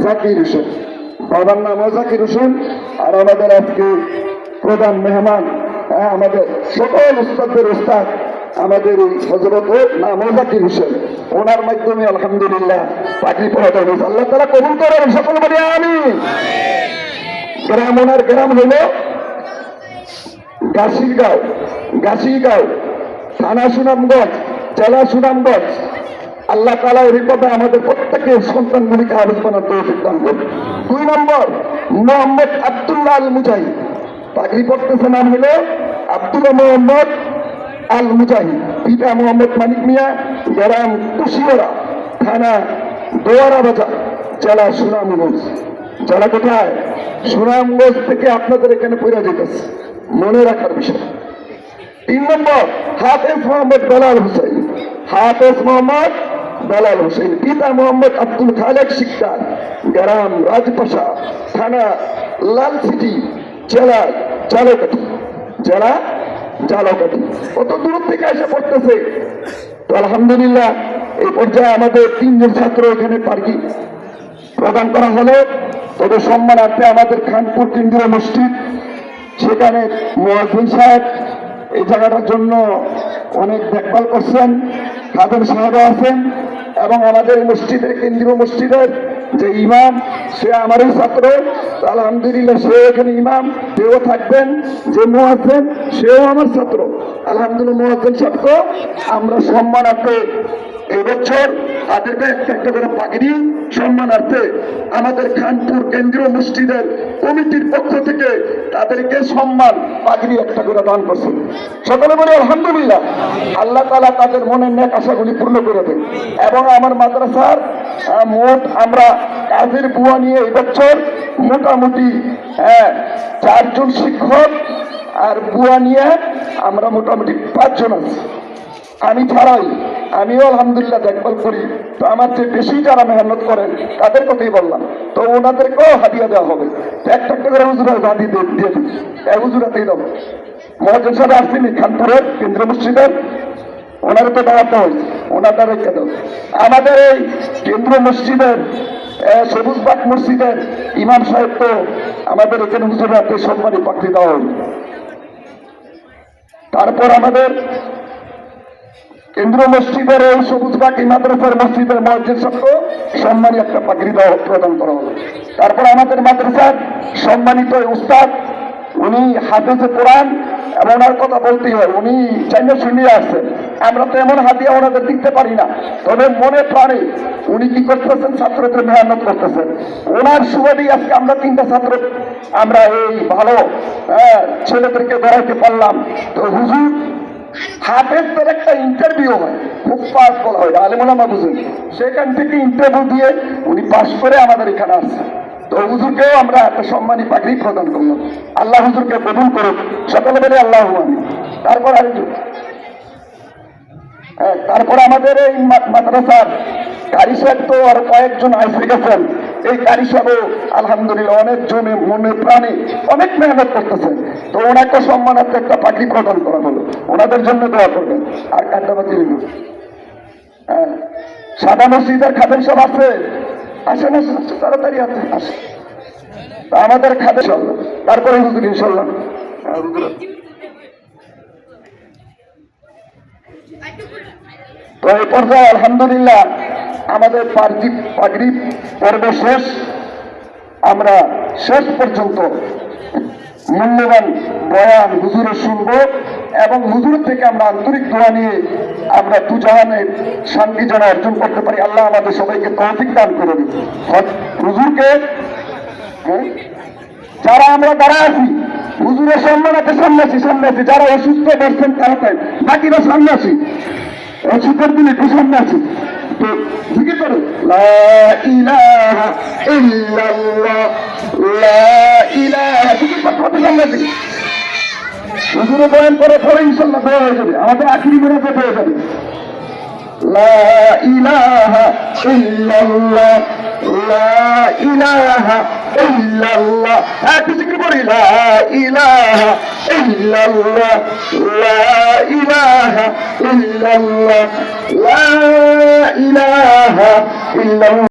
জাকির হোসেন, বাবার নামও জাকির হোসেন। আর আমাদের আজকে প্রধান মেহমান, আমাদের সকল উস্তাদদের উস্তাদ আমাদের এই হযরতের নামও জাকির হোসেন। ওনার মাধ্যমে আলহামদুলিল্লাহ পাগড়ি পরাতে হয়েছে। আল্লাহ তাআলা কবুল করেন, সকল বলি আমিন। গ্রাম, ওনার গ্রাম হলো গাছিগাঁও, থানা সুনামগঞ্জ, জেলা সুনামগঞ্জ। আল্লাহ তাআলা এই কথা আমাদের প্রত্যেকের সন্তানগুলিকে হাফেজ বানার তৌফিক দান করুন। 2 নম্বর, মোহাম্মদ আব্দুল্লাহ আল মুজাহিদ, পাগড়ি পড়তেছে, নাম হলো আব্দুল্লাহ মোহাম্মদ আল মুজাহিদ। পিতা মোহাম্মদ মানিক মিয়া, গ্রাম কুশিয়ারা, থানা দোয়ারা বাজার, জেলা সুনামগঞ্জ। জেলা কোথায়? সুনামগঞ্জ থেকে আপনাদের এখানে পড়ে যেতেছে, মনে রাখার বিষয়। 3 নম্বর, হাফেজ মোহাম্মদ বেলাল হোসেন, পিতা মোহাম্মদ আব্দুল খালেক শিকদার, গ্রাম রাজপাশা, থানা লালসিটি, জেলা জালকাঠি। কত দূর থেকে এসে পড়তেছে। তো আলহামদুলিল্লাহ এই পর্যায়ে আমাদের 3 জন ছাত্র এখানে পার্কি প্রদান করা হলো। তবে সম্মানার্থে আমাদের খানপুর কেন্দ্রীয় মসজিদ, সেখানে মুয়াজ্জিন সাহেব এই জায়গাটার জন্য অনেক দেখভাল করছেন, খাদেম সাহেবও আছেন, এবং আমাদের মসজিদের কেন্দ্রীয় মসজিদের যে ইমাম, সে আমারই ছাত্র। আলহামদুলিল্লাহ সে এখানে ইমাম, সেও থাকবেন। যে মুয়াজ্জিন, সেও আমার ছাত্র। আলহামদুলিল্লাহ মুয়াজ্জিন সাহেবকে আমরা সম্মানার্থে এবছর তাদেরকে একটা করে পাগড়ি সম্মানার্থে আমাদের খানপুর কেন্দ্রীয় মসজিদের কমিটির পক্ষ থেকে তাদেরকে সম্মান পাগড়ি একটা করে দান করছেন। সকলে বলে আলহামদুলিল্লাহ। আল্লাহ তাআলা তাদের মনের নেক আশাগুলি পূর্ণ করে দেন। এবং আমার মাদ্রাসার মোট আমরা কাজের বুয়া নিয়ে এবছর মোটামুটি 4 জন শিক্ষক আর বুয়া নিয়ে আমরা মোটামুটি 5 জন আছি। আমি ছাড়াই, আমিও আলহামদুলিল্লাহ দেখভাল করি। তো আমার যে বেশি যারা মেহনত করেন তাদের কথাই বললাম। তো ওনাদেরকেও হাদিয়া দেওয়া হবে। একটা করে হুজুরা গাদি দিয়ে দিই, হুজুরাতেই দেবো। মুয়াজ্জিন সাহেব আসছেনি খানপুরের কেন্দ্র মসজিদের, ওনারা তো দাওয়াত দেওয়া হয়েছে, ওনারা রেখে দেবো। আমাদের এই কেন্দ্র মসজিদের সবুজবাগ মসজিদের ইমাম সাহেব তো আমাদের এখানে হুজুরাতে সম্মানী পাখি দেওয়া হবে। তারপর আমাদের কেন্দ্র মসজিদের এই সবুজবাগ মাদ্রাসার মসজিদের মুয়াজ্জিন সাহেবকে সম্মানী একটা পাগড়ি প্রদান করা হবে। তারপর আমাদের মাদ্রাসার সম্মানিত উস্তাদ, উনি হাফেজে কোরআন, এবং ওনার কথা বলতেই হয়, উনি চাইলে শুনিয়ে আসছেন। আমরা তো এমন হাদিয়া ওনাদের দিতে পারি না, তবে মনে প্রাণে উনি কি করতেছেন, ছাত্রদের মেহনত করতেছেন। ওনার সুবাদেই আজকে আমরা 3টা ছাত্র আমরা এই ভালো ছেলেদেরকে গড়াইতে পারলাম। তো হুজুর হাফেজদের একটা ইন্টারভিউ হয়, খুব পাস বলা হয়, আলেম ওলামা বুঝুন, সেখান থেকে ইন্টারভিউ দিয়ে উনি পাস করে আমাদের এখানে আসছে। তো হুজুরকেও আমরা একটা সম্মানী পাগড়ি প্রদান করলাম। আল্লাহ হুজুরকে কবুল করুন, সকলে বলে আল্লাহ আমিন। তারপর আমাদের এই মাদ্রাসার কারি সাহেব তো আর কয়েকজন আসে গেছেন। এই কারি সাহেবও আলহামদুলিল্লাহ অনেক জনে মনে প্রাণে অনেক মেহনত করতেছেন। তো ওনাকে সম্মানার্থে একটা পাগড়ি প্রদান করা হলো, ওনাদের জন্য দোয়া করবেন। আর কান্দাবাজি সাদা মসজিদের খাদেম সাহেব আছে, আসেন তাড়াতাড়ি আসে আমাদের খাদে ইনশাল্লাহ। তারপরে হুজুর ইনশাল্লাহ। তো এই পর্যায়ে আলহামদুলিল্লাহ আমাদের পাগড়ি পর্ব শেষ। আমরা শেষ পর্যন্ত মূল্যবান বয়ান হুজুরের শুনবো, এবং হুজুর থেকে আমরা আন্তরিক দোয়া নিয়ে আমরা দুজাহানের শান্তি যেন অর্জন করতে পারি। আল্লাহ আমাদের সবাইকে তৌফিক দান করে দিন। হুজুরকে যারা আমরা দাঁড়া আছি, হুজুরের সম্মানাতে সামনে আছি, যারা অসুস্থ বলছেন তাড়াতাড়ি, বাকিরা সামনে আছি, অসুখের দিন একটু সামনে আছি। তো জিজ্ঞেস করো লা ইলাহা ইল্লাল্লাহ, লা ইলাহা, সামনে আছি। হুজুরে বয়ান করে পরে ইনশাল্লাহ দেওয়া হয়ে যাবে, আমাদের আখিরি মিনাতে হয়ে যাবে। লা ইলাহা ইল্লাল্লাহ, লা ইলাহা ইল্লাল্লাহ, একটু জিকির করি, লা ইলাহা ইল্লাল্লাহ, লা ইলাহা ইল্লাল্লাহ, লা ইলাহা ইল্লাল্লাহ।